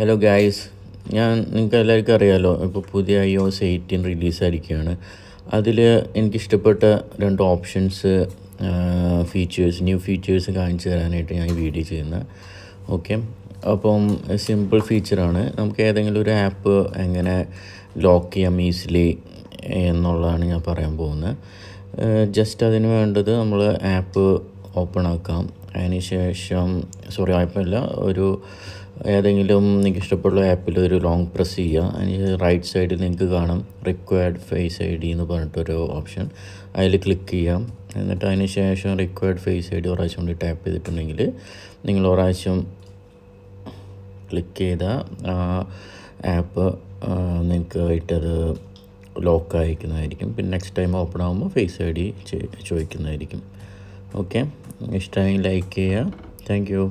Hello guys, നിങ്ങൾക്ക് എല്ലാവർക്കും അറിയാമല്ലോ, ഇപ്പോൾ പുതിയ iOS 18 റിലീസായിരിക്കുകയാണ്. അതിൽ എനിക്കിഷ്ടപ്പെട്ട 2 ഓപ്ഷൻസ്, ന്യൂ ഫീച്ചേഴ്സ് കാണിച്ചു തരാനായിട്ട് ഞാൻ ഈ വീഡിയോ ചെയ്യുന്നത്. ഓക്കെ, അപ്പം സിമ്പിൾ ഫീച്ചറാണ്. നമുക്ക് ഏതെങ്കിലും ഒരു ആപ്പ് എങ്ങനെ ലോക്ക് ചെയ്യാം ഈസിലി എന്നുള്ളതാണ് ഞാൻ പറയാൻ പോകുന്നത്. ജസ്റ്റ് അതിന് വേണ്ടത് നമ്മൾ ആപ്പ് ഓപ്പൺ ആക്കാം. അതിന് ശേഷം ആപ്പല്ല, ഏതെങ്കിലും നിങ്ങൾക്ക് ഇഷ്ടപ്പെടുന്ന ആപ്പിൽ ഒരു ലോങ് പ്രസ് ചെയ്യുക. അതിന് റൈറ്റ് സൈഡിൽ നിങ്ങൾക്ക് കാണാം റിക്വയർഡ് ഫേസ് ID എന്ന് പറഞ്ഞിട്ടൊരു ഓപ്ഷൻ. അതിൽ ക്ലിക്ക് ചെയ്യാം. എന്നിട്ട് അതിന് ശേഷം റിക്വയർഡ് ഫേസ് ID പ്രാവശ്യം കൊണ്ട് ടാപ്പ് ചെയ്തിട്ടുണ്ടെങ്കിൽ നിങ്ങൾ പ്രാവശ്യം ക്ലിക്ക് ചെയ്ത ആപ്പ് നിങ്ങൾക്ക് ആയിട്ടത് ലോക്ക് അയക്കുന്നതായിരിക്കും. പിന്നെ നെക്സ്റ്റ് ടൈം ഓപ്പൺ ആകുമ്പോൾ ഫേസ് ID ചോദിക്കുന്നതായിരിക്കും. ഓക്കെ, ഇഷ്ടമായി ലൈക്ക് ചെയ്യുക. Thank you.